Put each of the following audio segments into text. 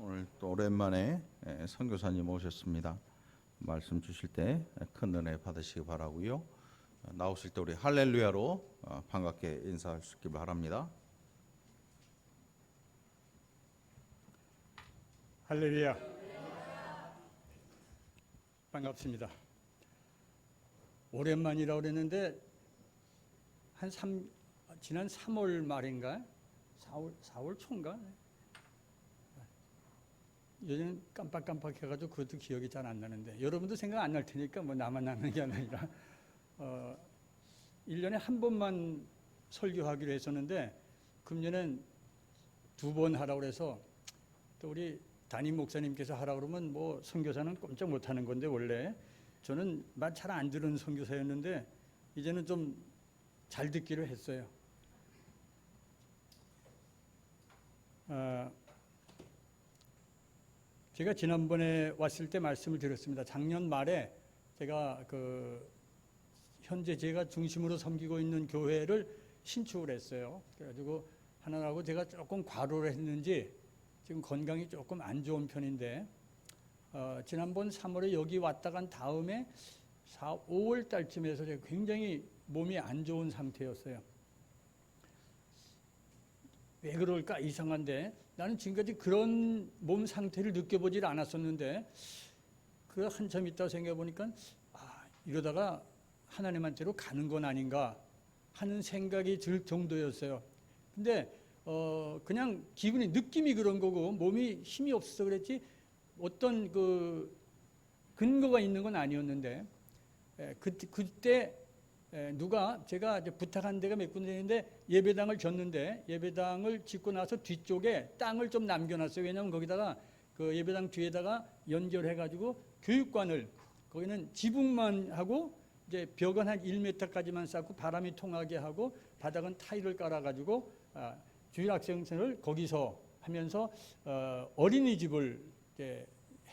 오늘 또 오랜만에 선교사님 오셨습니다. 말씀 주실 때 큰 은혜 받으시기 바라고요. 나오실 때 우리 할렐루야로 반갑게 인사하시기 바랍니다. 할렐루야. 반갑습니다. 오랜만이라고 그랬는데 지난 3월 말인가? 4월 초인가? 요즘 깜빡깜빡 해가지고 그것도 기억이 잘 안 나는데 여러분도 생각 안 날 테니까 뭐 나만 나는 게 아니라 1년에 한 번만 설교하기로 했었는데 금년엔 2번 하라고 그래서 또 우리 담임 목사님께서 하라고 그러면 뭐 선교사는 꼼짝 못 하는 건데 원래 저는 말 잘 안 들은 선교사였는데 이제는 좀 잘 듣기로 했어요. 제가 지난번에 왔을 때 말씀을 드렸습니다. 작년 말에 제가 현재 제가 중심으로 섬기고 있는 교회를 신축을 했어요. 그래가지고 하나라고 제가 조금 과로를 했는지 지금 건강이 조금 안 좋은 편인데 지난번 3월에 여기 왔다 간 다음에 5월 달쯤에서 제가 굉장히 몸이 안 좋은 상태였어요. 왜 그럴까 이상한데 나는 지금까지 그런 몸 상태를 느껴보질 않았었는데 그 한참 있다 생각해 보니까 이러다가 하나님한테로 가는 건 아닌가 하는 생각이 들 정도였어요. 근데 그냥 기분이 느낌이 그런 거고 몸이 힘이 없어서 그랬지 어떤 근거가 있는 건 아니었는데 그때 누가 제가 이제 부탁한 데가 몇 군데 있는데 예배당을 졌는데 예배당을 짓고 나서 뒤쪽에 땅을 좀 남겨놨어요. 왜냐하면 거기다가 그 예배당 뒤에다가 연결해가지고 교육관을 거기는 지붕만 하고 이제 벽은 한 1m까지만 쌓고 바람이 통하게 하고 바닥은 타일을 깔아가지고 주일 학생들을 거기서 하면서 어린이집을 이제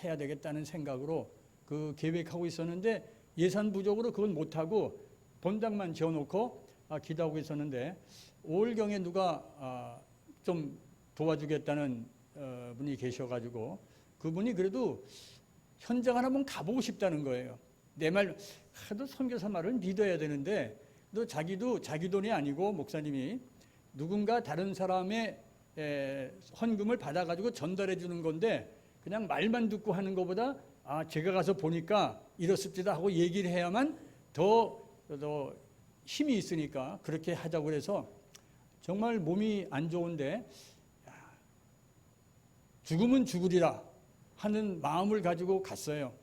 해야 되겠다는 생각으로 그 계획하고 있었는데 예산 부족으로 그건 못하고 본당만 지어놓고 기도하고 있었는데 5월경에 누가 좀 도와주겠다는 분이 계셔가지고 그분이 그래도 현장 하나만 가보고 싶다는 거예요. 내 말 하도 선교사 말을 믿어야 되는데 또 자기도 자기 돈이 아니고 목사님이 누군가 다른 사람의 헌금을 받아가지고 전달해 주는 건데 그냥 말만 듣고 하는 것보다 제가 가서 보니까 이렇습니다 하고 얘기를 해야만 더 힘이 있으니까 그렇게 하자고 그래서 정말 몸이 안 좋은데 죽으면 죽으리라 하는 마음을 가지고 갔어요.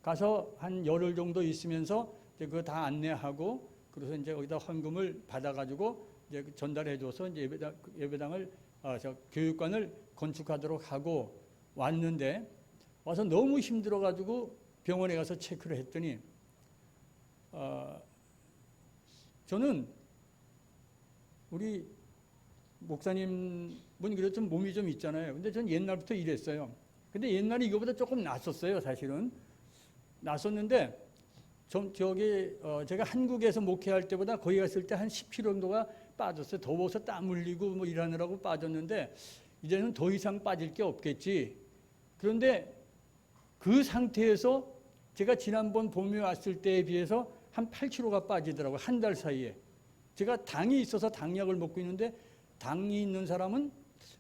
가서 한 열흘 정도 있으면서 이제 그거 다 안내하고 그래서 이제 거기다 헌금을 받아가지고 이제 전달해줘서 이제 예배당을 교육관을 건축하도록 하고 왔는데 와서 너무 힘들어가지고 병원에 가서 체크를 했더니 저는 우리 목사님 분이 그래도 좀 몸이 좀 있잖아요. 근데 전 옛날부터 이랬어요. 근데 옛날에 이거보다 조금 낫었어요, 사실은. 낫었는데 제가 한국에서 목회할 때보다 거기 갔을 때 한 10kg 정도가 빠졌어요. 더워서 땀 흘리고 뭐 일하느라고 빠졌는데 이제는 더 이상 빠질 게 없겠지. 그런데 그 상태에서 제가 지난번 봄에 왔을 때에 비해서 한 8kg가 빠지더라고요. 한 달 사이에. 제가 당이 있어서 당약을 먹고 있는데 당이 있는 사람은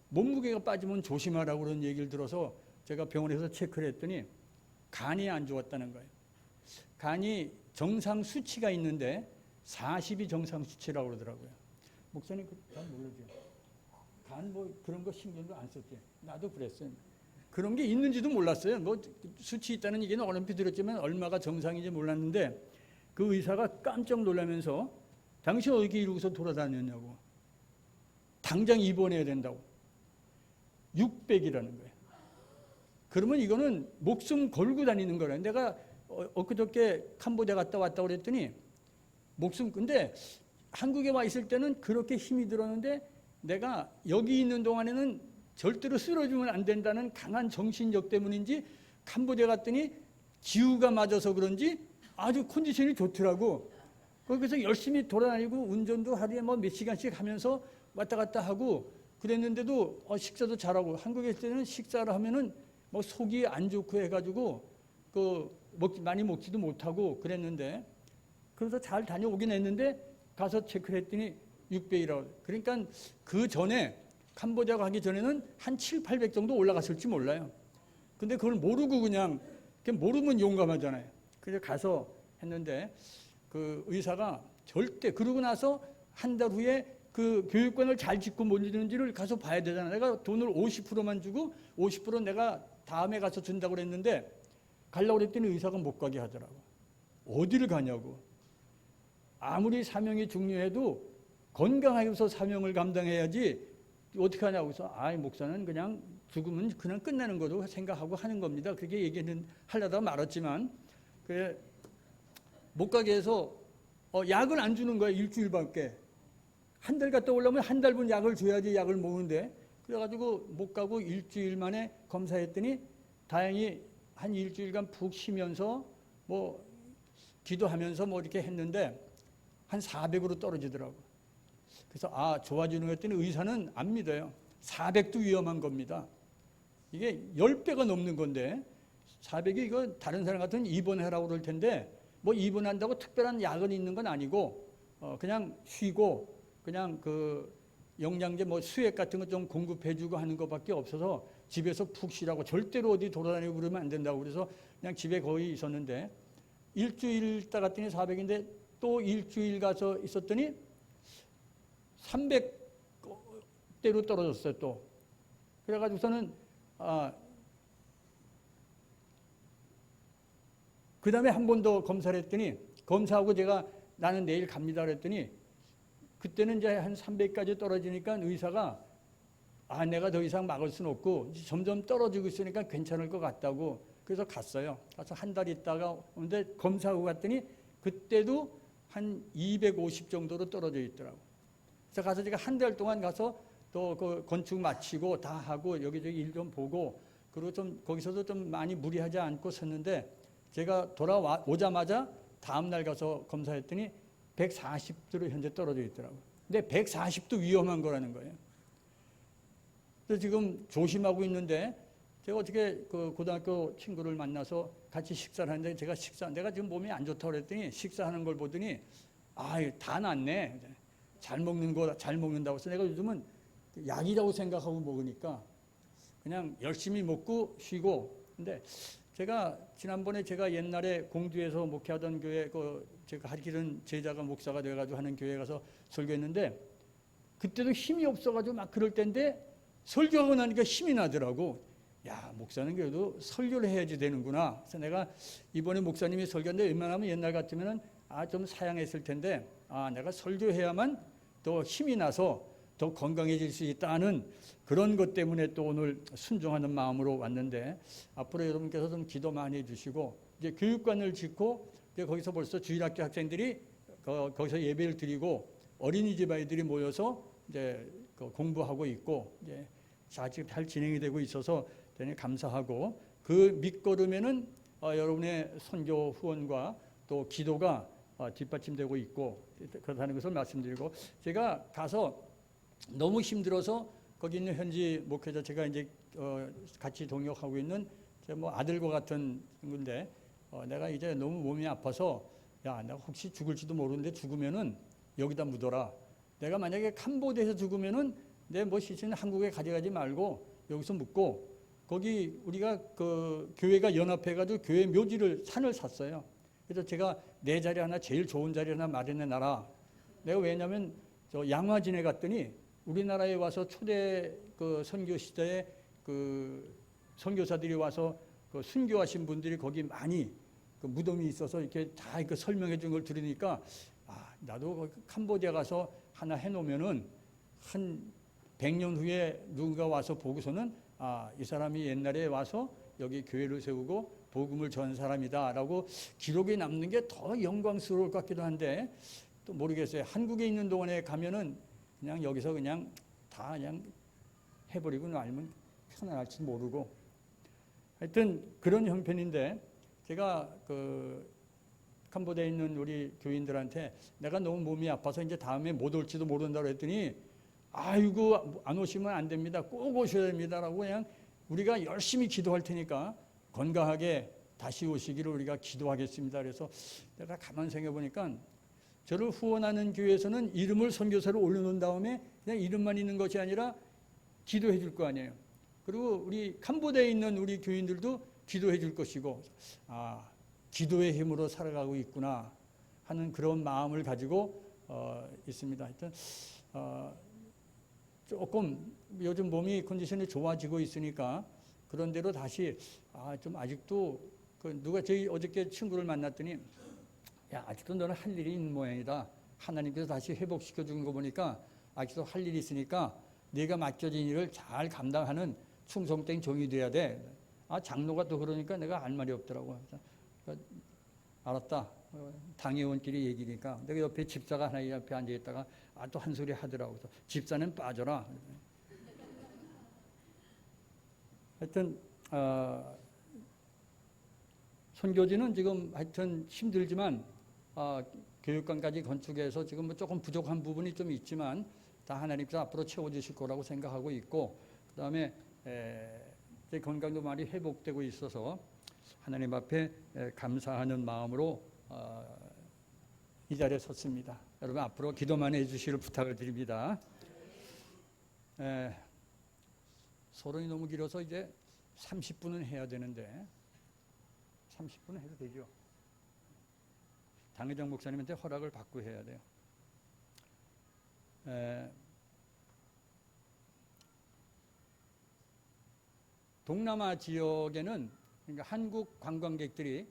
몸무게가 빠지면 조심하라고 그런 얘기를 들어서 제가 병원에서 체크를 했더니 간이 안 좋았다는 거예요. 간이 정상 수치가 있는데 40이 정상 수치라고 그러더라고요. 목사님 잘 모르죠? 간 뭐 그런 거 신경도 안 썼지. 나도 그랬어요. 그런 게 있는지도 몰랐어요. 뭐 수치 있다는 얘기는 얼핏 들었지만 얼마가 정상인지 몰랐는데 그 의사가 깜짝 놀라면서 당신 어디 이러고서 돌아다녔냐고. 당장 입원해야 된다고. 600이라는 거예요. 그러면 이거는 목숨 걸고 다니는 거라. 내가 엊그저께 캄보디아 갔다 왔다고 그랬더니 근데 한국에 와 있을 때는 그렇게 힘이 들었는데 내가 여기 있는 동안에는 절대로 쓰러지면 안 된다는 강한 정신력 때문인지 캄보디아 갔더니 기후가 맞아서 그런지 아주 컨디션이 좋더라고. 거기서 열심히 돌아다니고 운전도 하루에 뭐 몇 시간씩 하면서 왔다 갔다 하고 그랬는데도 식사도 잘하고, 한국에 있을 때는 식사를 하면은 뭐 속이 안 좋고 해가지고 많이 먹지도 못하고 그랬는데, 그래서 잘 다녀오긴 했는데 가서 체크를 했더니 600이라고. 그러니까 그 전에 캄보디아 가기 전에는 한 7, 800 정도 올라갔을지 몰라요. 근데 그걸 모르고 그냥 모르면 용감하잖아요. 그래서 가서 했는데 그 의사가 절대, 그러고 나서 한 달 후에 그 교육권을 잘 짓고 못 짓는지를 가서 봐야 되잖아. 내가 돈을 50%만 주고 50% 내가 다음에 가서 준다고 그랬는데 가려고 그랬더니 의사가 못 가게 하더라고. 어디를 가냐고. 아무리 사명이 중요해도 건강하게서 사명을 감당해야지 어떻게 하냐고 해서, 목사는 그냥 죽으면 그냥 끝나는 거로 생각하고 하는 겁니다. 그렇게 얘기는 하려다가 말았지만, 그래 못 가게 해서 약을 안 주는 거야. 일주일밖에. 한 달 갔다 오려면 한 달분 약을 줘야지 약을 먹는데, 그래가지고 못 가고 일주일 만에 검사했더니 다행히 한 일주일간 푹 쉬면서 뭐 기도하면서 뭐 이렇게 했는데 한 400으로 떨어지더라고. 그래서 좋아지는 거 했더니 의사는 안 믿어요. 400도 위험한 겁니다. 이게 10배가 넘는 건데 400이 이거 다른 사람 같으면 입원하라고 그럴 텐데 뭐 입원한다고 특별한 약은 있는 건 아니고 그냥 쉬고 그냥 그 영양제 뭐 수액 같은 거 좀 공급해주고 하는 것밖에 없어서 집에서 푹 쉬라고, 절대로 어디 돌아다니고 그러면 안 된다고 그래서 그냥 집에 거의 있었는데, 일주일 있다 갔더니 400인데 또 일주일 가서 있었더니 300대로 떨어졌어요 또. 그래가지고서는 그 다음에 한 번 더 검사를 했더니, 검사하고 제가 나는 내일 갑니다 그랬더니 그때는 이제 한 300까지 떨어지니까 의사가 내가 더 이상 막을 수는 없고 점점 떨어지고 있으니까 괜찮을 것 같다고. 그래서 갔어요. 가서 한 달 있다가 오는데 검사하고 갔더니 그때도 한 250 정도로 떨어져 있더라고. 그래서 가서 제가 한 달 동안 가서 또 그 건축 마치고 다 하고 여기저기 일 좀 보고, 그리고 좀 거기서도 좀 많이 무리하지 않고 섰는데, 제가 오자마자 다음 날 가서 검사했더니 140도로 현재 떨어져 있더라고요. 근데 140도 위험한 거라는 거예요. 그래서 지금 조심하고 있는데, 제가 어떻게 그 고등학교 친구를 만나서 같이 식사를 하는데, 내가 지금 몸이 안 좋다고 그랬더니 식사하는 걸 보더니 다 낫네. 잘 먹는다고 해서 내가 요즘은 약이라고 생각하고 먹으니까 그냥 열심히 먹고 쉬고. 근데 제가 지난번에 제가 옛날에 공주에서 목회하던 교회 제가 가르치는 제자가 목사가 돼가지고 하는 교회에 가서 설교했는데, 그때도 힘이 없어가지고 막 그럴 때인데 설교하고 나니까 힘이 나더라고. 야, 목사는 그래도 설교를 해야지 되는구나. 그래서 내가 이번에 목사님이 설교했는데 웬만하면 옛날 같으면은 좀 사양했을 텐데, 내가 설교해야만 더 힘이 나서 더 건강해질 수 있다는 그런 것 때문에 또 오늘 순종하는 마음으로 왔는데, 앞으로 여러분께서 좀 기도 많이 해주시고, 이제 교육관을 짓고 이제 거기서 벌써 주일학교 학생들이 거기서 예배를 드리고 어린이집 아이들이 모여서 이제 공부하고 있고, 이제 지금 잘 진행이 되고 있어서 대단히 감사하고, 그 밑거름에는 여러분의 선교 후원과 또 기도가 뒷받침되고 있고 그렇다는 것을 말씀드리고, 제가 가서 너무 힘들어서 거기 있는 현지 목회자, 제가 이제 같이 동역하고 있는 제 뭐 아들과 같은 친구인데, 내가 이제 너무 몸이 아파서 내가 혹시 죽을지도 모르는데 죽으면은 여기다 묻어라. 내가 만약에 캄보디아에서 죽으면은 내 뭐 시신은 한국에 가져가지 말고 여기서 묻고, 거기 우리가 그 교회가 연합해가지고 교회 묘지를 산을 샀어요. 그래서 제가 내 자리 하나, 제일 좋은 자리 하나 마련해 놔라. 내가 왜냐면 저 양화진에 갔더니 우리나라에 와서 초대 그 선교 시대에 그 선교사들이 와서 그 순교하신 분들이 거기 많이 그 무덤이 있어서 이렇게 다 그 설명해 준 걸 들으니까 나도 캄보디아 가서 하나 해놓으면은 한 100년 후에 누군가 와서 보고서는 이 사람이 옛날에 와서 여기 교회를 세우고 복음을 전 사람이다라고 기록에 남는 게 더 영광스러울 것 같기도 한데, 또 모르겠어요. 한국에 있는 동안에 가면은 그냥 여기서 그냥 다 그냥 해버리고 말면 편안할지 모르고, 하여튼 그런 형편인데, 제가 그 캄보디아에 있는 우리 교인들한테 내가 너무 몸이 아파서 이제 다음에 못 올지도 모른다고 했더니 아이고 안 오시면 안 됩니다. 꼭 오셔야 됩니다라고 그냥 우리가 열심히 기도할 테니까 건강하게 다시 오시기를 우리가 기도하겠습니다. 그래서 내가 가만 생각해 보니까 저를 후원하는 교회에서는 이름을 선교사로 올려놓은 다음에 그냥 이름만 있는 것이 아니라 기도해 줄 거 아니에요. 그리고 우리 캄보디아에 있는 우리 교인들도 기도해 줄 것이고, 아, 기도의 힘으로 살아가고 있구나 하는 그런 마음을 가지고 있습니다. 하여튼 조금 요즘 몸이 컨디션이 좋아지고 있으니까 그런대로 다시 좀 아직도 누가 저희 어저께 친구를 만났더니 야, 아직도 너는 할 일이 있는 모양이다. 하나님께서 다시 회복시켜 준 거 보니까 아직도 할 일이 있으니까 네가 맡겨진 일을 잘 감당하는 충성된 종이 돼야 돼. 장로가 또 그러니까 내가 할 말이 없더라고. 그러니까 알았다. 당회원끼리 얘기니까 내가 옆에 집사가 하나 옆에 앉아 있다가 또 한 소리 하더라고. 그래서 집사는 빠져라. 하여튼 선교지는 지금 하여튼 힘들지만 교육관까지 건축해서 지금 뭐 조금 부족한 부분이 좀 있지만 다 하나님께서 앞으로 채워주실 거라고 생각하고 있고, 그 다음에 제 건강도 많이 회복되고 있어서 하나님 앞에 감사하는 마음으로 이 자리에 섰습니다. 여러분 앞으로 기도만 해주시를 부탁을 드립니다. 서론이 너무 길어서 이제 30분은 해야 되는데 30분은 해도 되죠. 당회장 목사님한테 허락을 받고 해야 돼요. 동남아 지역에는 그러니까 한국 관광객들이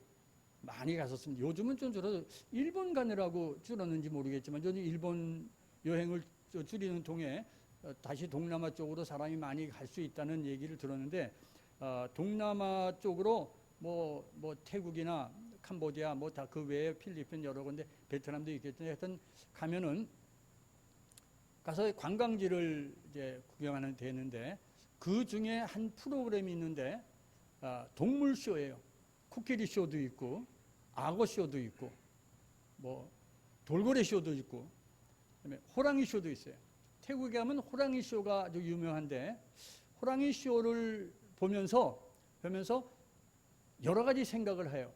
많이 갔었습니다. 요즘은 좀 줄어서 일본 가느라고 줄었는지 모르겠지만 저는 일본 여행을 줄이는 통에 다시 동남아 쪽으로 사람이 많이 갈 수 있다는 얘기를 들었는데 동남아 쪽으로 뭐 태국이나 캄보디아 뭐 다 그 외에 필리핀 여러 군데 베트남도 있겠죠. 하여튼 가면은 가서 관광지를 이제 구경하는 데는데 그 중에 한 프로그램이 있는데 동물 쇼예요. 코끼리 쇼도 있고 악어 쇼도 있고 뭐 돌고래 쇼도 있고 그다음에 호랑이 쇼도 있어요. 태국에 가면 호랑이 쇼가 아주 유명한데 호랑이 쇼를 보면서 여러 가지 생각을 해요.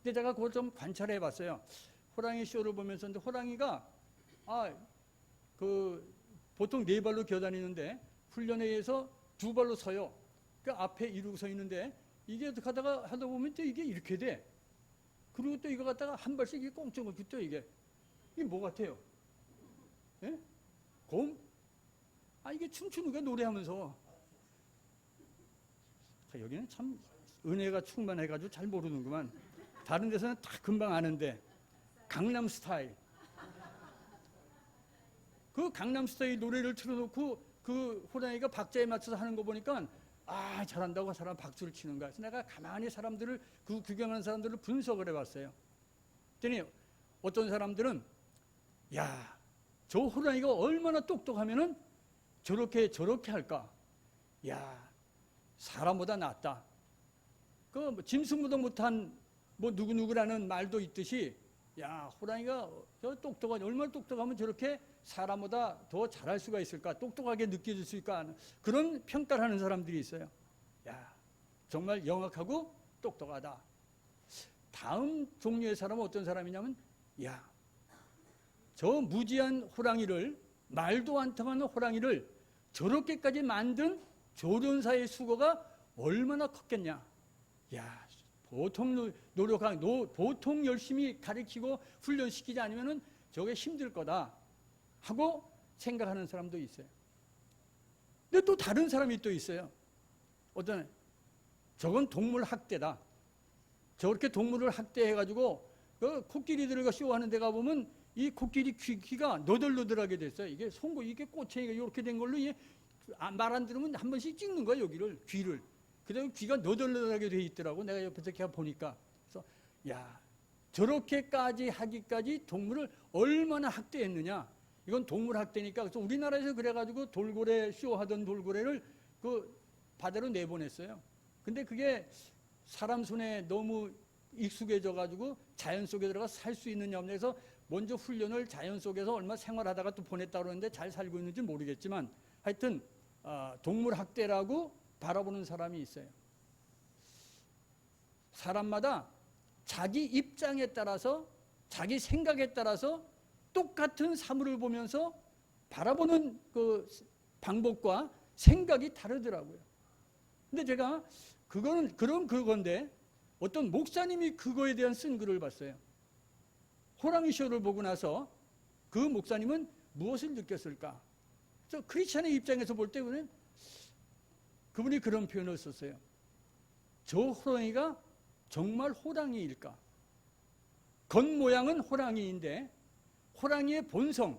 근데 제가 그걸 좀 관찰해 봤어요. 호랑이 쇼를 보면서 근데 호랑이가 보통 네 발로 기어다니는데 훈련에 의해서 두 발로 서요. 그 앞에 이러고 서 있는데 이게 하다 보면 또 이게 이렇게 돼. 그리고 또 이거 갖다가 한 발씩 이게 꽁쩍 또 이게 뭐 같아요? 예? 곰? 이게 춤추는 거야 노래하면서. 여기는 참 은혜가 충만해가지고 잘 모르는구만. 다른 데서는 다 금방 아는데 강남 스타일. 그 강남 스타일 노래를 틀어놓고 그 호랑이가 박자에 맞춰서 하는 거 보니까 잘한다고 사람 박수를 치는 거야. 그래서 내가 가만히 사람들을 그 구경하는 사람들을 분석을 해봤어요. 그랬더니 어떤 사람들은 저 호랑이가 얼마나 똑똑하면은 저렇게 할까? 사람보다 낫다. 그 짐승보다 못한 뭐 누구누구라는 말도 있듯이 호랑이가 저 똑똑하니 얼마나 똑똑하면 저렇게 사람보다 더 잘할 수가 있을까? 똑똑하게 느껴질 수 있을까? 그런 평가를 하는 사람들이 있어요. 정말 영악하고 똑똑하다. 다음 종류의 사람은 어떤 사람이냐면 저 무지한 호랑이를 말도 안 통하는 호랑이를 저렇게까지 만든 조련사의 수고가 얼마나 컸겠냐. 보통 보통 열심히 가르치고 훈련시키지 않으면은 저게 힘들 거다 하고 생각하는 사람도 있어요. 근데 또 다른 사람이 또 있어요. 저건 동물 학대다. 저렇게 동물을 학대해가지고 그 코끼리들과 쇼하는 데 가보면 이 코끼리 귀가 너덜너덜하게 됐어요. 이게 이게 꼬챙이가 이렇게 된 걸로 말 안 들으면 한 번씩 찍는 거야 여기를 귀를. 그다음에 귀가 너덜너덜하게 돼 있더라고. 내가 옆에서 그냥 보니까. 그래서 저렇게까지 하기까지 동물을 얼마나 학대했느냐. 이건 동물 학대니까. 그래서 우리나라에서 그래가지고 돌고래 쇼하던 돌고래를 그 바다로 내보냈어요. 근데 그게 사람 손에 너무 익숙해져가지고 자연 속에 들어가 살 수 있느냐 없냐 해서 먼저 훈련을 자연 속에서 얼마 생활하다가 또 보냈다 그러는데 잘 살고 있는지 모르겠지만 하여튼 동물학대라고 바라보는 사람이 있어요. 사람마다 자기 입장에 따라서 자기 생각에 따라서 똑같은 사물을 보면서 바라보는 그 방법과 생각이 다르더라고요. 근데 제가 그건데 어떤 목사님이 그거에 대한 쓴 글을 봤어요. 호랑이 쇼를 보고 나서 그 목사님은 무엇을 느꼈을까? 저 크리스찬의 입장에서 볼 때 그분이 그런 표현을 썼어요. 저 호랑이가 정말 호랑이일까? 겉모양은 호랑이인데 호랑이의 본성,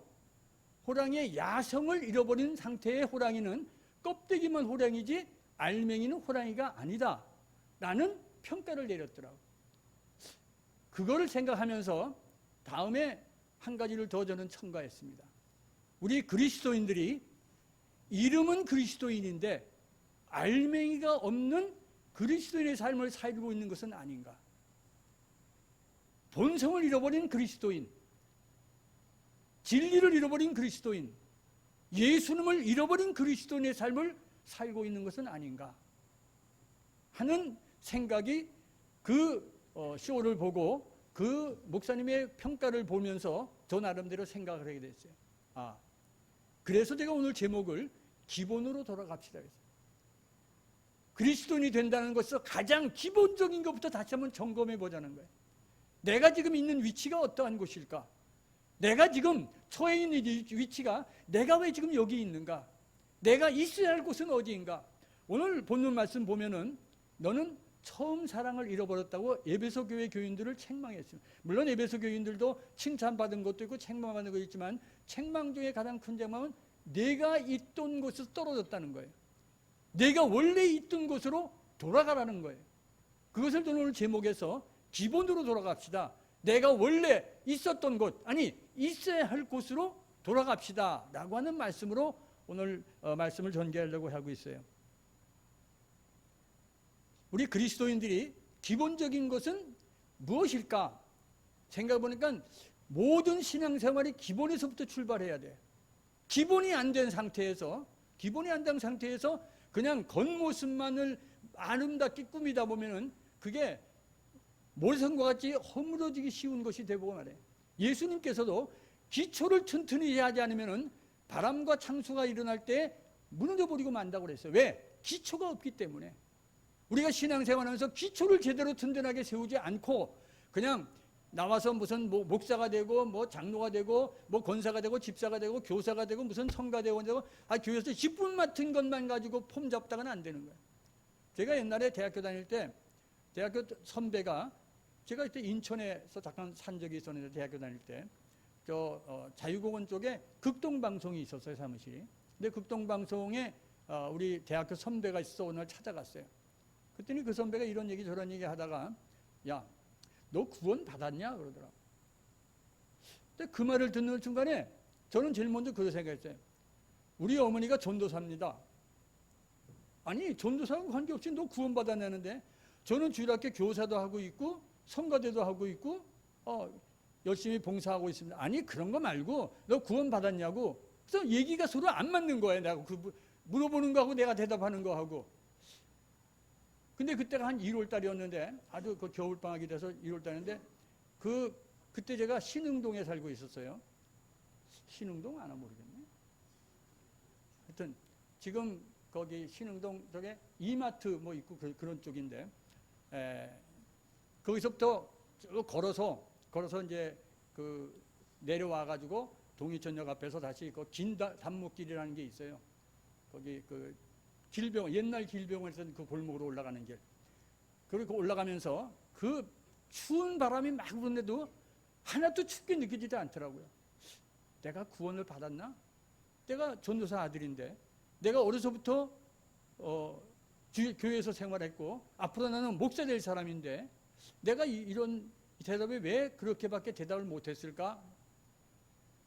호랑이의 야성을 잃어버린 상태의 호랑이는 껍데기만 호랑이지 알맹이는 호랑이가 아니다 라는 평가를 내렸더라고요. 그거를 생각하면서 다음에 한 가지를 더 저는 첨가했습니다. 우리 그리스도인들이 이름은 그리스도인인데 알맹이가 없는 그리스도인의 삶을 살고 있는 것은 아닌가. 본성을 잃어버린 그리스도인, 진리를 잃어버린 그리스도인, 예수님을 잃어버린 그리스도인의 삶을 살고 있는 것은 아닌가 하는 생각이 그 쇼를 보고 그 목사님의 평가를 보면서 저 나름대로 생각을 하게 됐어요. 그래서 제가 오늘 제목을 기본으로 돌아갑시다 했어요. 그리스도인이 된다는 것에서 가장 기본적인 것부터 다시 한번 점검해 보자는 거예요. 내가 지금 있는 위치가 어떠한 곳일까? 내가 지금 처해 있는 위치가 내가 왜 지금 여기 있는가? 내가 있어야 할 곳은 어디인가? 오늘 본문 말씀 보면은 너는 처음 사랑을 잃어버렸다고 에베소 교회 교인들을 책망했습니다. 물론 에베소 교인들도 칭찬받은 것도 있고 책망받은 것도 있지만 책망 중에 가장 큰 책망은 내가 있던 곳에서 떨어졌다는 거예요. 내가 원래 있던 곳으로 돌아가라는 거예요. 그것을 저는 오늘 제목에서 기본으로 돌아갑시다. 내가 원래 있었던 곳, 아니 있어야 할 곳으로 돌아갑시다 라고 하는 말씀으로 오늘 말씀을 전개하려고 하고 있어요. 우리 그리스도인들이 기본적인 것은 무엇일까? 생각해보니까 모든 신앙생활이 기본에서부터 출발해야 돼. 기본이 안 된 상태에서 그냥 겉모습만을 아름답게 꾸미다 보면은 그게 모래성과 같이 허물어지기 쉬운 것이 되고 말해. 예수님께서도 기초를 튼튼히 하지 않으면은 바람과 창수가 일어날 때 무너져버리고 만다고 그랬어요. 왜? 기초가 없기 때문에. 우리가 신앙생활하면서 기초를 제대로 든든하게 세우지 않고 그냥 나와서 무슨 목사가 되고 장로가 되고 권사가 되고 집사가 되고 교사가 되고 무슨 성가 되고 교회에서 직분 맡은 것만 가지고 폼 잡다가는 안 되는 거예요. 제가 옛날에 대학교 다닐 때 대학교 선배가 제가 그때 인천에서 잠깐 산 적이 있었는데 대학교 다닐 때 자유공원 쪽에 극동방송이 있었어요, 사무실이. 근데 극동방송에 우리 대학교 선배가 있어서 오늘 찾아갔어요. 그랬더니 그 선배가 이런 얘기 저런 얘기 하다가 야, 너 구원 받았냐? 그러더라고. 근데 그 말을 듣는 순간에 저는 제일 먼저 그렇게 생각했어요. 우리 어머니가 전도사입니다. 아니 전도사하고 관계없이 너 구원 받았냐는데 저는 주일학교 교사도 하고 있고 성가대도 하고 있고 열심히 봉사하고 있습니다. 아니 그런 거 말고 너 구원 받았냐고. 그래서 얘기가 서로 안 맞는 거예요. 내가 물어보는 거하고 내가 대답하는 거하고. 근데 그때가 한 1월 달이었는데 아주 그 겨울 방학이 돼서 1월 달인데 그때 제가 신흥동에 살고 있었어요. 신흥동 아나 모르겠네. 하여튼 지금 거기 신흥동 쪽에 이마트 있고 그런 쪽인데 거기서부터 쭉 걸어서 이제 내려와 가지고 동이천역 앞에서 다시 긴 단목길이라는 게 있어요. 거기 옛날 길병원에서 그 골목으로 올라가는 길. 그리고 올라가면서 그 추운 바람이 막 부는데도 하나도 춥게 느껴지지 않더라고요. 내가 구원을 받았나? 내가 전도사 아들인데 내가 어려서부터 교회에서 생활했고 앞으로 나는 목사 될 사람인데 내가 이런 대답에 왜 그렇게밖에 대답을 못했을까?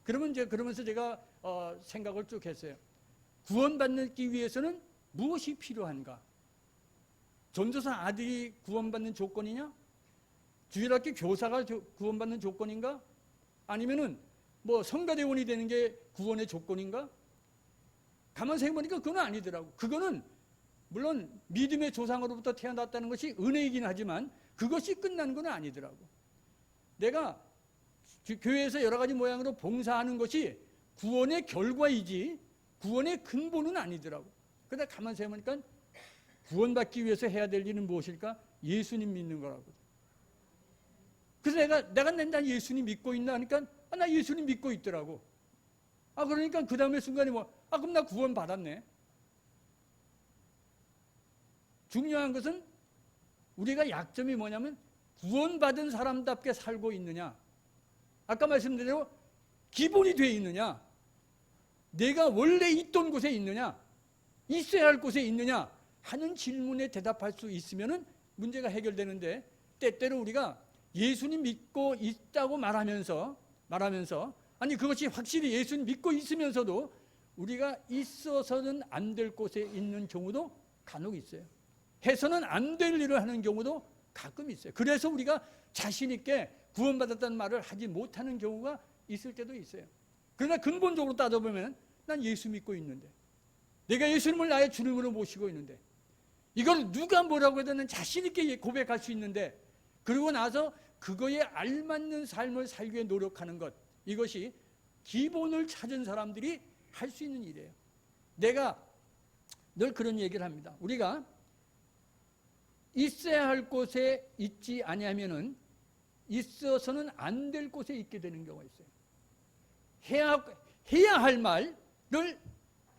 그러면서 제가 생각을 쭉 했어요. 구원받기 위해서는 무엇이 필요한가? 전도사 아들이 구원받는 조건이냐? 주일학교 교사가 구원받는 조건인가? 아니면은 뭐 성가대원이 되는 게 구원의 조건인가? 가만 생각해보니까 그건 아니더라고. 그거는 물론 믿음의 조상으로부터 태어났다는 것이 은혜이긴 하지만 그것이 끝나는 건 아니더라고. 내가 교회에서 여러 가지 모양으로 봉사하는 것이 구원의 결과이지 구원의 근본은 아니더라고. 그러다 가만 생각해보니까 구원받기 위해서 해야 될 일은 무엇일까? 예수님 믿는 거라고. 그래서 내가 예수님 믿고 있나 하니까 나 예수님 믿고 있더라고. 그러니까 그 다음에 순간에 그럼 나 구원 받았네. 중요한 것은 우리가 약점이 뭐냐면 구원받은 사람답게 살고 있느냐. 아까 말씀드린 대로 기본이 돼 있느냐. 내가 원래 있던 곳에 있느냐. 있어야 할 곳에 있느냐 하는 질문에 대답할 수 있으면 문제가 해결되는데 때때로 우리가 예수님 믿고 있다고 말하면서 아니 그것이 확실히 예수님 믿고 있으면서도 우리가 있어서는 안 될 곳에 있는 경우도 간혹 있어요. 해서는 안 될 일을 하는 경우도 가끔 있어요. 그래서 우리가 자신 있게 구원받았다는 말을 하지 못하는 경우가 있을 때도 있어요. 그러나 근본적으로 따져보면 난 예수 믿고 있는데 내가 예수님을 나의 주님으로 모시고 있는데 이걸 누가 뭐라고 해도 난 자신 있게 고백할 수 있는데 그러고 나서 그거에 알맞는 삶을 살기 위해 노력하는 것 이것이 기본을 찾은 사람들이 할 수 있는 일이에요. 내가 늘 그런 얘기를 합니다. 우리가 있어야 할 곳에 있지 아니하면은 있어서는 안 될 곳에 있게 되는 경우가 있어요. 해야 할 말을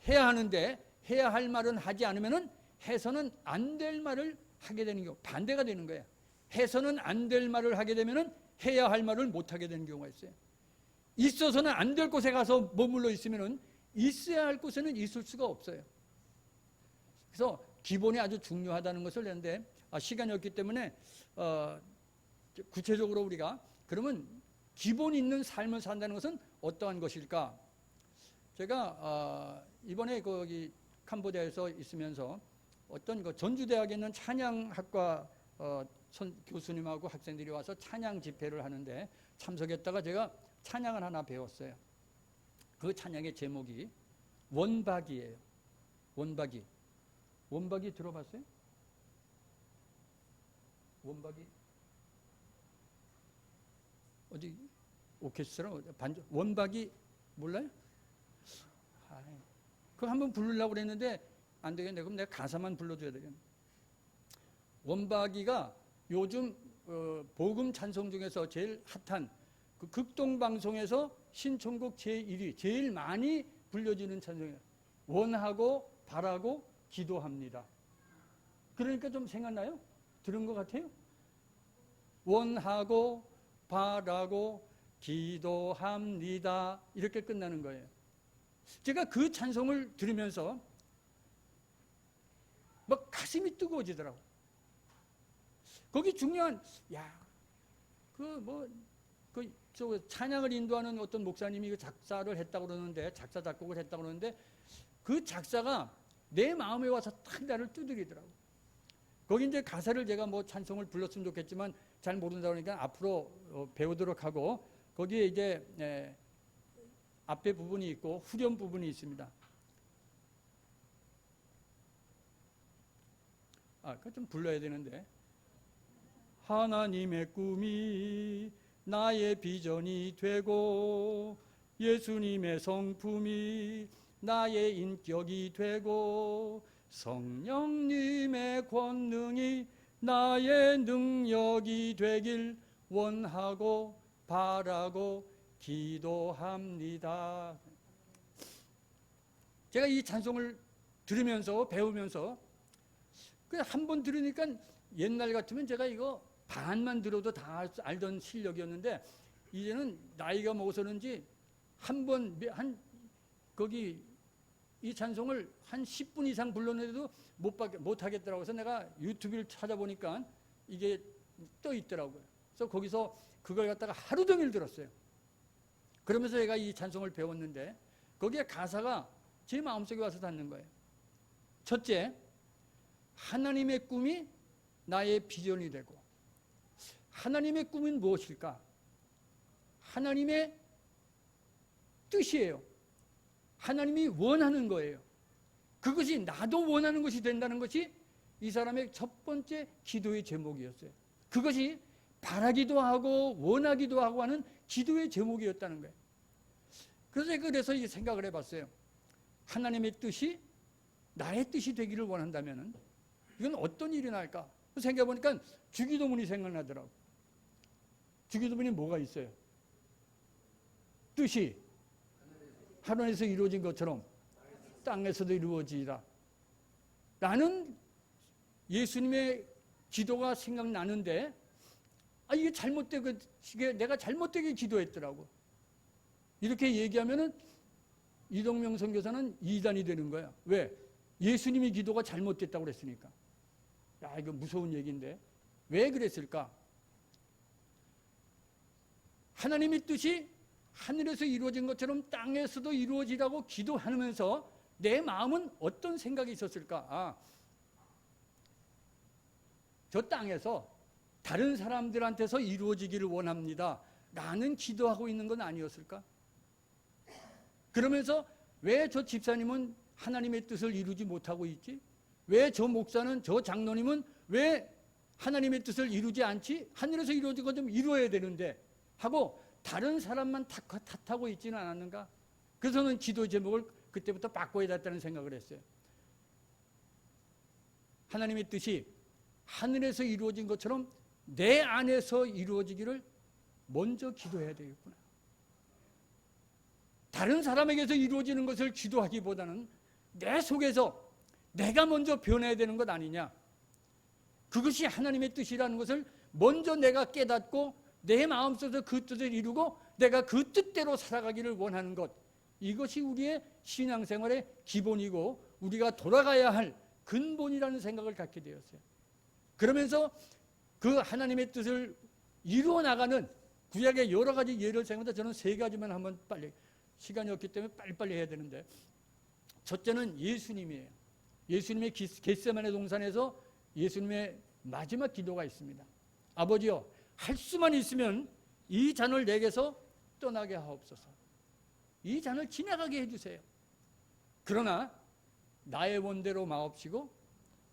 해야 하는데 해야 할 말은 하지 않으면은 해서는 안 될 말을 하게 되는 경우 반대가 되는 거예요. 해서는 안 될 말을 하게 되면은 해야 할 말을 못 하게 되는 경우가 있어요. 있어서는 안 될 곳에 가서 머물러 있으면은 있어야 할 곳에는 있을 수가 없어요. 그래서 기본이 아주 중요하다는 것을 했는데 시간이 없기 때문에 구체적으로 우리가 그러면 기본 있는 삶을 산다는 것은 어떠한 것일까? 제가 이번에 거기 캄보디아에서 있으면서 어떤 전주대학에 있는 찬양학과 교수님하고 학생들이 와서 찬양 집회를 하는데 참석했다가 제가 찬양을 하나 배웠어요. 그 찬양의 제목이 원박이에요. 원박이. 원박이 들어봤어요? 원박이 어디 오케스트라 반주 원박이 몰라요? 그거 한번 부르려고 그랬는데 안 되겠네. 그럼 내가 가사만 불러줘야 되겠네. 원박이가 요즘 복음 찬송 중에서 제일 핫한 그 극동방송에서 신청곡 제1위 제일 많이 불려지는 찬송이에요. 원하고 바라고 기도합니다. 그러니까 좀 생각나요? 들은 것 같아요? 원하고 바라고 기도합니다. 이렇게 끝나는 거예요. 제가 그 찬송을 들으면서 막 가슴이 뜨거워지더라고요. 거기 중요한 찬양을 인도하는 어떤 목사님이 그 작사를 했다고 그러는데 작사 작곡을 했다고 그러는데 그 작사가 내 마음에 와서 딱 나를 두드리더라고요. 거기 이제 가사를 제가 찬송을 불렀으면 좋겠지만 잘 모른다 그러니까 앞으로 배우도록 하고 거기에 이제 앞에 부분이 있고 후렴 부분이 있습니다. 그거 좀 불러야 되는데 하나님의 꿈이 나의 비전이 되고 예수님의 성품이 나의 인격이 되고 성령님의 권능이 나의 능력이 되길 원하고 바라고 기도합니다. 제가 이 찬송을 들으면서 배우면서 한 번 들으니까 옛날 같으면 제가 이거 반만 들어도 다 알던 실력이었는데 이제는 나이가 먹어서는지 거기 이 찬송을 한 10분 이상 불렀는데도 못 하겠더라고요. 그래서 내가 유튜브를 찾아보니까 이게 떠 있더라고요. 그래서 거기서 그걸 갖다가 하루 종일 들었어요. 그러면서 제가 이 찬송을 배웠는데 거기에 가사가 제 마음속에 와서 닿는 거예요. 첫째, 하나님의 꿈이 나의 비전이 되고 하나님의 꿈은 무엇일까? 하나님의 뜻이에요. 하나님이 원하는 거예요. 그것이 나도 원하는 것이 된다는 것이 이 사람의 첫 번째 기도의 제목이었어요. 그것이 바라기도 하고 원하기도 하고 하는 기도의 제목이었다는 거예요. 그래서 이 생각을 해봤어요. 하나님의 뜻이 나의 뜻이 되기를 원한다면 이건 어떤 일이 날까? 생각해보니까 주기도문이 생각나더라고. 주기도문이 뭐가 있어요? 뜻이 하늘에서 이루어진 것처럼 땅에서도 이루어지리라. 나는 예수님의 기도가 생각나는데 이게 내가 잘못되게 기도했더라고. 이렇게 얘기하면은 이동명 선교사는 이단이 되는 거야. 왜? 예수님의 기도가 잘못됐다고 그랬으니까. 야, 이거 무서운 얘기인데 왜 그랬을까? 하나님의 뜻이 하늘에서 이루어진 것처럼 땅에서도 이루어지라고 기도하면서 내 마음은 어떤 생각이 있었을까? 저 땅에서 다른 사람들한테서 이루어지기를 원합니다. 라는 기도하고 있는 건 아니었을까? 그러면서 왜 저 집사님은 하나님의 뜻을 이루지 못하고 있지? 왜 저 목사는, 저 장로님은 왜 하나님의 뜻을 이루지 않지? 하늘에서 이루어진 거 좀 이루어야 되는데 하고 다른 사람만 탓하고 있지는 않았는가? 그래서 저는 기도 제목을 그때부터 바꿔야 됐다는 생각을 했어요. 하나님의 뜻이 하늘에서 이루어진 것처럼 내 안에서 이루어지기를 먼저 기도해야 되겠구나. 다른 사람에게서 이루어지는 것을 기도하기보다는 내 속에서 내가 먼저 변해야 되는 것 아니냐. 그것이 하나님의 뜻이라는 것을 먼저 내가 깨닫고 내 마음속에서 그 뜻을 이루고 내가 그 뜻대로 살아가기를 원하는 것. 이것이 우리의 신앙생활의 기본이고 우리가 돌아가야 할 근본이라는 생각을 갖게 되었어요. 그러면서 그 하나님의 뜻을 이루어 나가는 구약의 여러 가지 예를 생각해서 저는 세 가지만 한번 빨리, 시간이 없기 때문에 빨리빨리 해야 되는데, 첫째는 예수님이에요. 예수님의 겟세마네 동산에서 예수님의 마지막 기도가 있습니다. 아버지여, 할 수만 있으면 이 잔을 내게서 떠나게 하옵소서. 이 잔을 지나가게 해주세요. 그러나 나의 원대로 마옵시고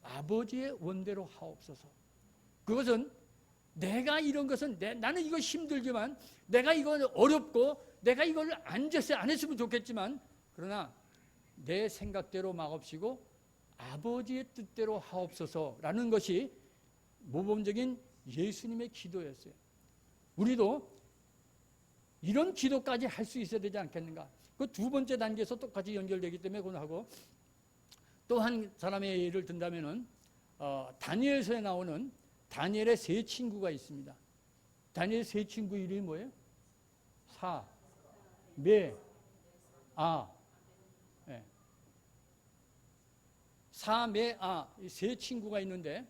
아버지의 원대로 하옵소서. 그것은 내가 이런 것은 나는 이거 힘들지만, 내가 이거 어렵고 내가 이걸 안 했으면 좋겠지만, 그러나 내 생각대로 마옵시고 아버지의 뜻대로 하옵소서라는 것이 모범적인 예수님의 기도였어요. 우리도 이런 기도까지 할 수 있어야 되지 않겠는가? 그 두 번째 단계에서 똑같이 연결되기 때문에 그건 하고, 또 한 사람의 예를 든다면은 다니엘서에 나오는 다니엘의 세 친구가 있습니다. 다니엘 세 친구 이름이 뭐예요? 사, 매, 아. 네. 사, 매, 아. 이 세 친구가 있는데,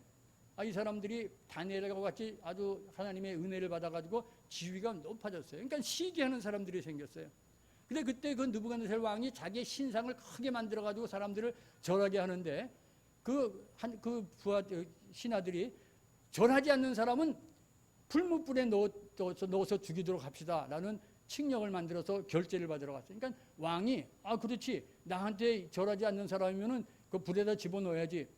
이 사람들이 다니엘과 같이 아주 하나님의 은혜를 받아가지고 지위가 높아졌어요. 그러니까 시기하는 사람들이 생겼어요. 근데 그때 그 느부갓네살 왕이 자기의 신상을 크게 만들어가지고 사람들을 절하게 하는데, 그 부하 신하들이 절하지 않는 사람은 풀무불에 넣어서 죽이도록 합시다 라는 칙령을 만들어서 결제를 받으러 갔어요. 그러니까 왕이 그렇지, 나한테 절하지 않는 사람이면은 그 불에다 집어넣어야지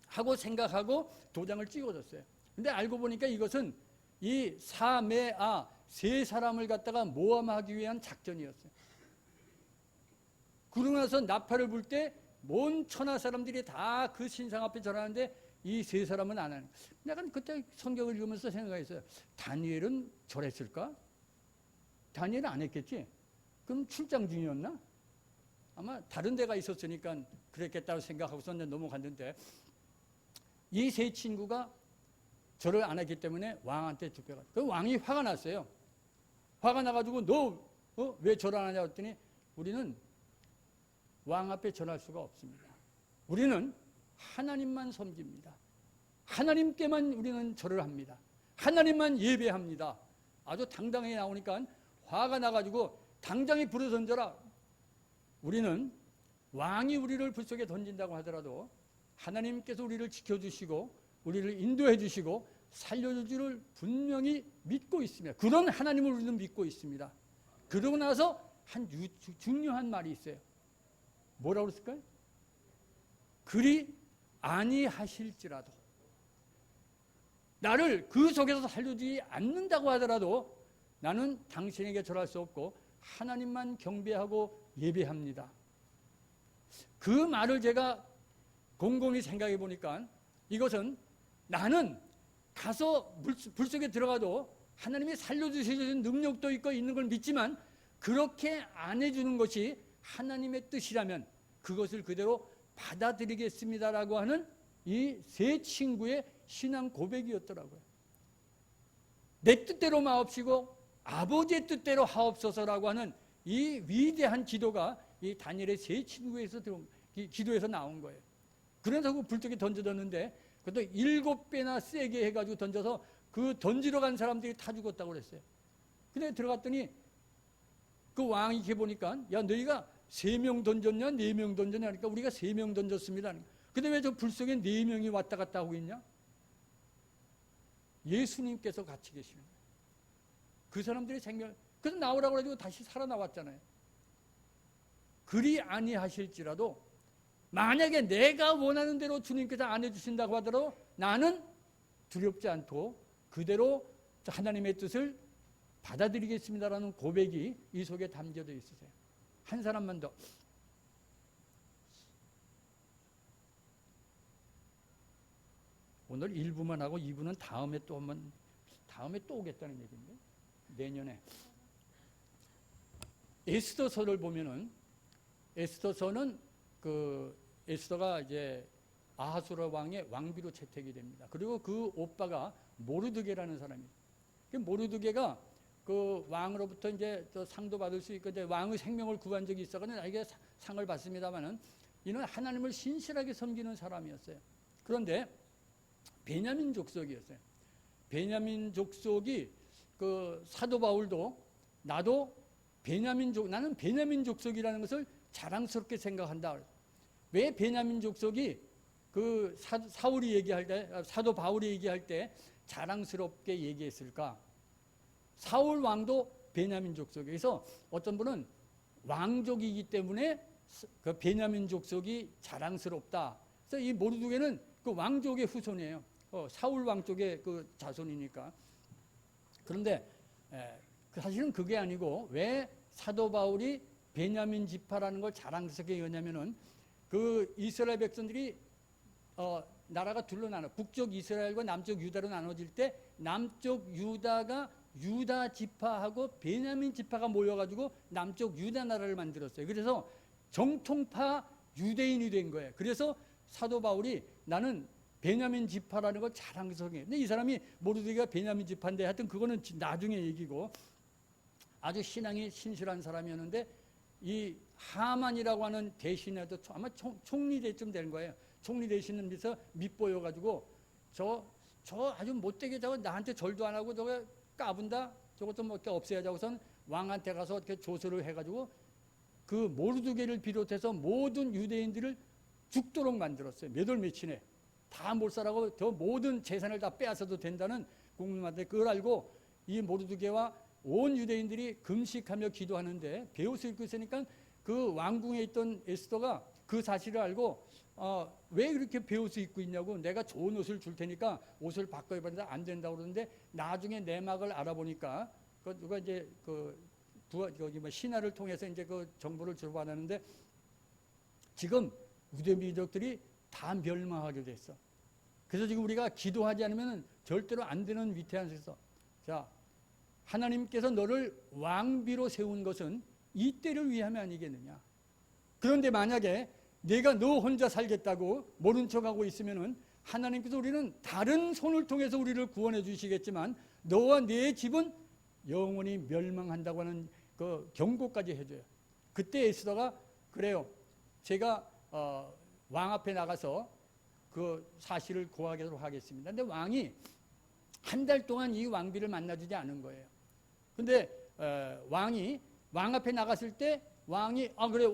하고 생각하고 도장을 찍어줬어요. 근데 알고 보니까 이것은 이 사매아 세 사람을 갖다가 모함하기 위한 작전이었어요. 그러고 나서 나팔을 불 때 온 천하 사람들이 다 그 신상 앞에 절하는데 이 세 사람은 안 하는. 약간 그때 성경을 읽으면서 생각했어요. 다니엘은 절했을까? 다니엘은 안 했겠지? 그럼 출장 중이었나? 아마 다른 데가 있었으니까 그랬겠다고 생각하고서 넘어갔는데, 이 세 친구가 절을 안 했기 때문에 왕한테 쫓겨갔어요. 그 왕이 화가 났어요. 화가 나가지고 너 왜 절 안 하냐 했더니, 우리는 왕 앞에 절할 수가 없습니다. 우리는 하나님만 섬깁니다. 하나님께만 우리는 절을 합니다. 하나님만 예배합니다. 아주 당당하게 나오니까 화가 나가지고 당장에 불을 던져라. 우리는 왕이 우리를 불 속에 던진다고 하더라도 하나님께서 우리를 지켜주시고 우리를 인도해 주시고 살려주기를 분명히 믿고 있습니다. 그런 하나님을 우리는 믿고 있습니다. 그러고 나서 한 중요한 말이 있어요. 뭐라고 그랬을까요? 그리 아니하실지라도, 나를 그 속에서 살려주지 않는다고 하더라도 나는 당신에게 절할 수 없고 하나님만 경배하고 예배합니다. 그 말을 제가 곰곰이 생각해 보니까 이것은 나는 가서 불 속에 들어가도 하나님이 살려주시는 능력도 있고 있는 걸 믿지만 그렇게 안 해주는 것이 하나님의 뜻이라면 그것을 그대로 받아들이겠습니다라고 하는 이 세 친구의 신앙 고백이었더라고요. 내 뜻대로 마옵시고 아버지의 뜻대로 하옵소서라고 하는 이 위대한 기도가 이 다니엘의 세 친구에서 기도에서 나온 거예요. 그래서 그 불독에 던져졌는데 그것도 7배나 세게 해가지고 던져서 그 던지러 간 사람들이 다 죽었다고 그랬어요. 근데 들어갔더니 그 왕이 이렇게 보니까 야 너희가 3명 던졌냐 4명 던졌냐 하니까 우리가 3명 던졌습니다. 근데 왜 저 불 속에 4명이 왔다 갔다 하고 있냐? 예수님께서 같이 계시는 거예요. 그 사람들이 그래서 나오라고 해가지고 다시 살아나왔잖아요. 그리 아니하실지라도 만약에 내가 원하는 대로 주님께서 안 해주신다고 하더라도 나는 두렵지 않고 그대로 하나님의 뜻을 받아들이겠습니다라는 고백이 이 속에 담겨져 있으세요. 한 사람만 더. 오늘 1부만 하고 2부는 다음에 또 오겠다는 얘기인데 내년에. 에스더서를 보면은 에스더서는 에스더가 이제 아하수라 왕의 왕비로 채택이 됩니다. 그리고 그 오빠가 모르드게라는 사람이에요. 모르드게가 그 왕으로부터 이제 또 상도 받을 수 있고 이제 왕의 생명을 구한 적이 있어가지고 나에게 상을 받습니다만은 이는 하나님을 신실하게 섬기는 사람이었어요. 그런데 베냐민 족속이었어요. 베냐민 족속이 그 사도 바울도 나는 베냐민 족속이라는 것을 자랑스럽게 생각한다. 왜 베냐민 족속이 그 사울이 얘기할 때 사도 바울이 얘기할 때 자랑스럽게 얘기했을까? 사울 왕도 베냐민 족속이에요. 그래서 어떤 분은 왕족이기 때문에 그 베냐민 족속이 자랑스럽다. 그래서 이 모르드게는 그 왕족의 후손이에요. 사울 왕족의 그 자손이니까. 그런데 사실은 그게 아니고 왜 사도 바울이 베냐민 지파라는 걸 자랑스럽게 얘기하냐면은 그 이스라엘 백성들이 나라가 둘로 나눠 북쪽 이스라엘과 남쪽 유다로 나눠질 때 남쪽 유다가 유다 지파하고 베냐민 지파가 모여가지고 남쪽 유다 나라를 만들었어요. 그래서 정통파 유대인이 된 거예요. 그래서 사도 바울이 나는 베냐민 지파라는 걸 자랑스럽게 해요. 근데 이 사람이 모르드게가 베냐민 지파인데 하여튼 그거는 나중에 얘기고 아주 신앙이 신실한 사람이었는데 이 하만이라고 하는 대신에도 아마 총리 대쯤 된 거예요. 총리 대신은 밑에서 밑보여가지고 저 아주 못되게 저거 나한테 절도 안 하고 저거 까분다 저것도 뭐 이렇게 없애야자고선 왕한테 가서 이렇게 조서를 해가지고 그 모르드게를 비롯해서 모든 유대인들을 죽도록 만들었어요. 몇 월 며칠에 다 몰살하고 저 모든 재산을 다 빼앗아도 된다는 국민한테 그걸 알고 이 모르드게와 온 유대인들이 금식하며 기도하는데 베옷을 입고 있으니까 그 왕궁에 있던 에스더가 그 사실을 알고 왜 이렇게 베옷을 입고 있냐고 내가 좋은 옷을 줄 테니까 옷을 바꿔 입었는데 안 된다고 그러는데 나중에 내막을 알아보니까 누가 이제 신하를 통해서 이제 그 정보를 주고받았는데 지금 유대 민족들이 다 멸망하게 됐어. 그래서 지금 우리가 기도하지 않으면 절대로 안 되는 위태한 세상. 자, 하나님께서 너를 왕비로 세운 것은 이 때를 위함이 아니겠느냐. 그런데 만약에 내가 너 혼자 살겠다고 모른 척하고 있으면은 하나님께서 우리는 다른 손을 통해서 우리를 구원해 주시겠지만 너와 네 집은 영원히 멸망한다고 하는 그 경고까지 해줘요. 그때 에스더가 그래요. 제가 왕 앞에 나가서 그 사실을 고하도록 하겠습니다. 근데 왕이 한 달 동안 이 왕비를 만나주지 않은 거예요. 근데 왕이 왕 앞에 나갔을 때 왕이 그래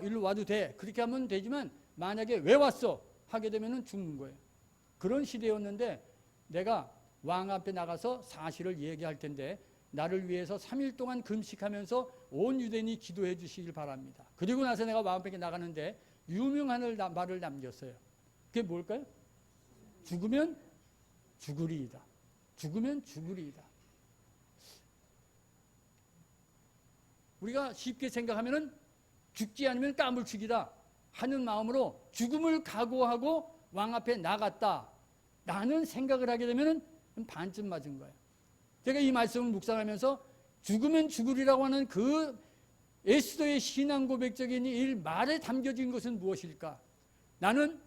일로 와도 돼 그렇게 하면 되지만 만약에 왜 왔어 하게 되면은 죽는 거예요. 그런 시대였는데 내가 왕 앞에 나가서 사실을 얘기할 텐데 나를 위해서 3일 동안 금식하면서 온 유대인이 기도해 주시길 바랍니다. 그리고 나서 내가 왕 앞에 나가는데 유명한 말을 남겼어요. 그게 뭘까요? 죽으면 죽으리이다. 죽으면 죽으리이다. 우리가 쉽게 생각하면은 죽지 않으면 까물죽이다 하는 마음으로 죽음을 각오하고 왕 앞에 나갔다 라는 생각을 하게 되면은 반쯤 맞은 거예요. 제가 이 말씀을 묵상하면서 죽으면 죽으리라고 하는 그 에스더의 신앙 고백적인 이 말에 담겨진 것은 무엇일까? 나는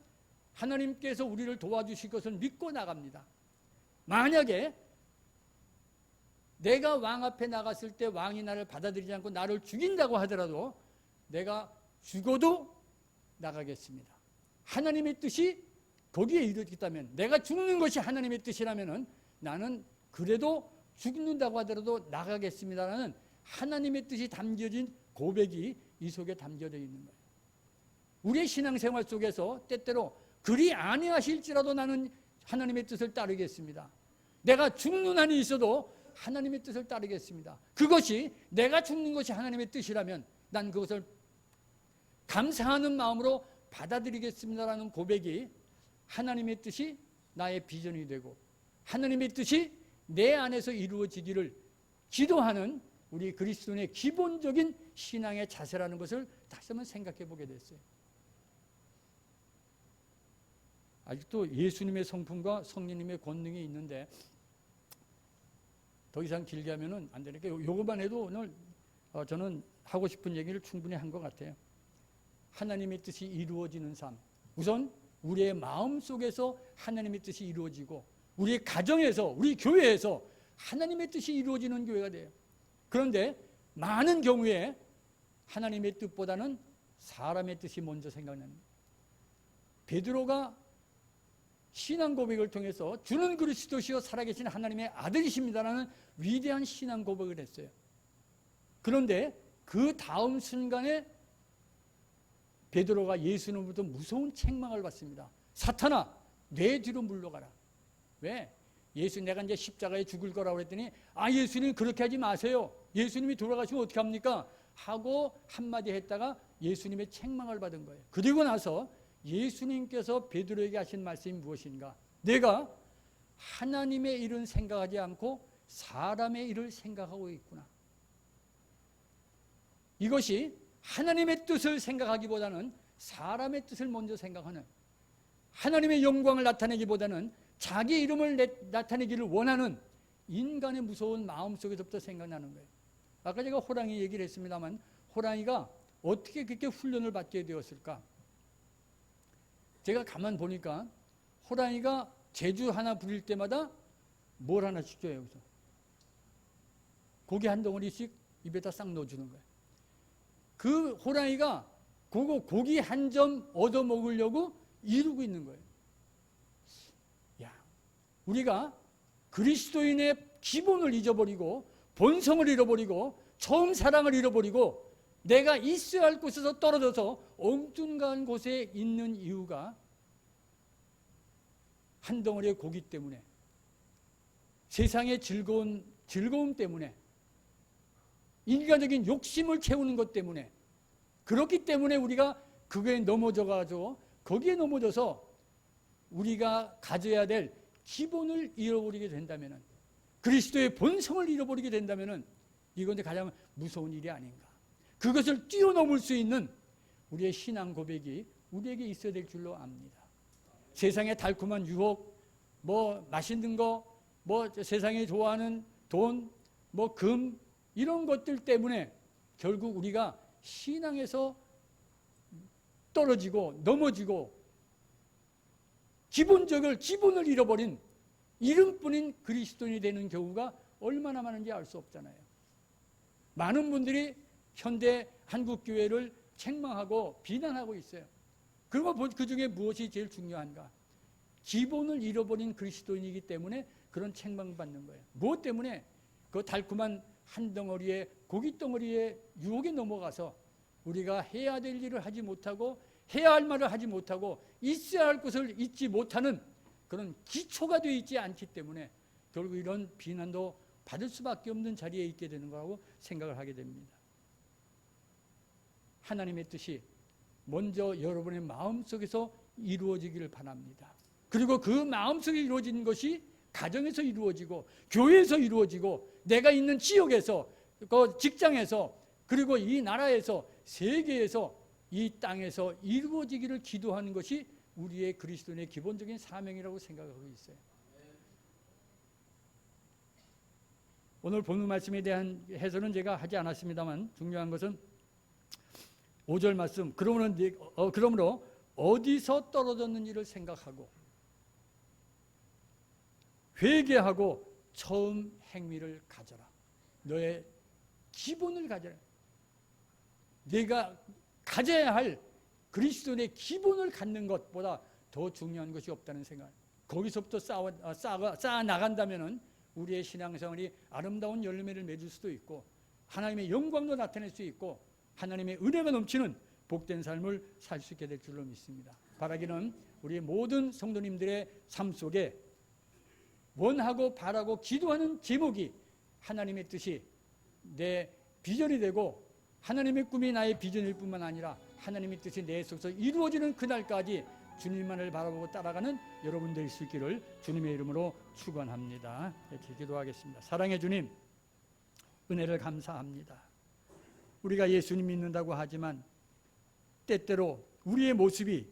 하나님께서 우리를 도와주실 것을 믿고 나갑니다. 만약에 내가 왕 앞에 나갔을 때 왕이 나를 받아들이지 않고 나를 죽인다고 하더라도 내가 죽어도 나가겠습니다. 하나님의 뜻이 거기에 이루어지겠다면, 내가 죽는 것이 하나님의 뜻이라면 나는 그래도 죽는다고 하더라도 나가겠습니다라는 하나님의 뜻이 담겨진 고백이 이 속에 담겨져 있는 거예요. 우리의 신앙생활 속에서 때때로 그리 아니하실지라도 나는 하나님의 뜻을 따르겠습니다. 내가 죽는 한이 있어도 하나님의 뜻을 따르겠습니다. 그것이 내가 죽는 것이 하나님의 뜻이라면 난 그것을 감사하는 마음으로 받아들이겠습니다라는 고백이 하나님의 뜻이 나의 비전이 되고 하나님의 뜻이 내 안에서 이루어지기를 기도하는 우리 그리스도인의 기본적인 신앙의 자세라는 것을 다시 한번 생각해 보게 됐어요. 아직도 예수님의 성품과 성령님의 권능이 있는데 더 이상 길게 하면 안 되니까 요것만 해도 오늘 저는 하고 싶은 얘기를 충분히 한 것 같아요. 하나님의 뜻이 이루어지는 삶. 우선 우리의 마음 속에서 하나님의 뜻이 이루어지고 우리의 가정에서, 우리 교회에서 하나님의 뜻이 이루어지는 교회가 돼요. 그런데 많은 경우에 하나님의 뜻보다는 사람의 뜻이 먼저 생각나는 거예요. 베드로가 신앙 고백을 통해서 주는 그리스도시요 살아계신 하나님의 아들이십니다라는 위대한 신앙 고백을 했어요. 그런데 그 다음 순간에 베드로가 예수님으로부터 무서운 책망을 받습니다. 사탄아, 내 뒤로 물러가라. 왜? 예수 내가 이제 십자가에 죽을 거라고 그랬더니 예수님 그렇게 하지 마세요. 예수님이 돌아가시면 어떻게 합니까? 하고 한마디 했다가 예수님의 책망을 받은 거예요. 그리고 나서 예수님께서 베드로에게 하신 말씀이 무엇인가? 내가 하나님의 일은 생각하지 않고 사람의 일을 생각하고 있구나. 이것이 하나님의 뜻을 생각하기보다는 사람의 뜻을 먼저 생각하는, 하나님의 영광을 나타내기보다는 자기 이름을 나타내기를 원하는 인간의 무서운 마음속에서부터 생각나는 거예요. 아까 제가 호랑이 얘기를 했습니다만 호랑이가 어떻게 그렇게 훈련을 받게 되었을까? 제가 가만 보니까 호랑이가 제주 하나 부릴 때마다 뭘 하나씩 줘요. 여기서 고기 한 덩어리씩 입에다 싹 넣어주는 거예요. 그 호랑이가 그거 고기 한 점 얻어 먹으려고 이루고 있는 거예요. 야, 우리가 그리스도인의 기본을 잊어버리고 본성을 잃어버리고 처음 사랑을 잃어버리고 내가 있어야 할 곳에서 떨어져서 엉뚱한 곳에 있는 이유가 한 덩어리의 고기 때문에, 세상의 즐거움 때문에, 인간적인 욕심을 채우는 것 때문에, 그렇기 때문에 우리가 그거에 넘어져가지고 거기에 넘어져서 우리가 가져야 될 기본을 잃어버리게 된다면, 그리스도의 본성을 잃어버리게 된다면 이건 가장 무서운 일이 아닌가. 그것을 뛰어넘을 수 있는 우리의 신앙 고백이 우리에게 있어야 될 줄로 압니다. 세상의 달콤한 유혹, 맛있는 거, 세상에 좋아하는 돈, 금, 이런 것들 때문에 결국 우리가 신앙에서 떨어지고 넘어지고 기본을 잃어버린 이름뿐인 그리스도인이 되는 경우가 얼마나 많은지 알 수 없잖아요. 많은 분들이 현대 한국교회를 책망하고 비난하고 있어요. 그리고 그 중에 무엇이 제일 중요한가? 기본을 잃어버린 그리스도인이기 때문에 그런 책망받는 거예요. 무엇 때문에? 그 달콤한 한 덩어리의 고기 덩어리의 유혹에 넘어가서 우리가 해야 될 일을 하지 못하고 해야 할 말을 하지 못하고 있어야 할 것을 잊지 못하는 그런 기초가 되어 있지 않기 때문에 결국 이런 비난도 받을 수밖에 없는 자리에 있게 되는 거라고 생각을 하게 됩니다. 하나님의 뜻이 먼저 여러분의 마음속에서 이루어지기를 바랍니다. 그리고 그 마음속에 이루어지는 것이 가정에서 이루어지고 교회에서 이루어지고 내가 있는 지역에서 그 직장에서 그리고 이 나라에서 세계에서 이 땅에서 이루어지기를 기도하는 것이 우리의 그리스도인의 기본적인 사명이라고 생각하고 있어요. 오늘 본문 말씀에 대한 해설은 제가 하지 않았습니다만 중요한 것은 5절 말씀 그러므로 어디서 떨어졌는지를 생각하고 회개하고 처음 행위를 가져라. 너의 기본을 가져라. 내가 가져야 할 그리스도인의 기본을 갖는 것보다 더 중요한 것이 없다는 생각. 거기서부터 쌓아 나간다면은 우리의 신앙생활이 아름다운 열매를 맺을 수도 있고 하나님의 영광도 나타낼 수 있고 하나님의 은혜가 넘치는 복된 삶을 살 수 있게 될 줄로 믿습니다. 바라기는 우리 모든 성도님들의 삶 속에 원하고 바라고 기도하는 제목이 하나님의 뜻이 내 비전이 되고 하나님의 꿈이 나의 비전일 뿐만 아니라 하나님의 뜻이 내 속에서 이루어지는 그날까지 주님만을 바라보고 따라가는 여러분 될 수 있기를 주님의 이름으로 축원합니다. 이렇게 기도하겠습니다. 사랑의 주님, 은혜를 감사합니다. 우리가 예수님 믿는다고 하지만 때때로 우리의 모습이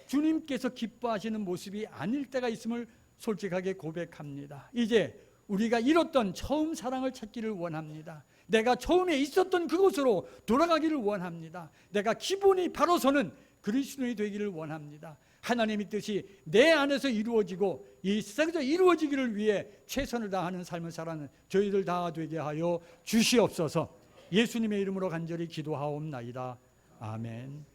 주님께서 기뻐하시는 모습이 아닐 때가 있음을 솔직하게 고백합니다. 이제 우리가 잃었던 처음 사랑을 찾기를 원합니다. 내가 처음에 있었던 그곳으로 돌아가기를 원합니다. 내가 기본이 바로 서는 그리스도인이 되기를 원합니다. 하나님의 뜻이 내 안에서 이루어지고 이 세상에서 이루어지기를 위해 최선을 다하는 삶을 살아가는 저희들 다 되게 하여 주시옵소서. 예수님의 이름으로 간절히 기도하옵나이다. 아멘.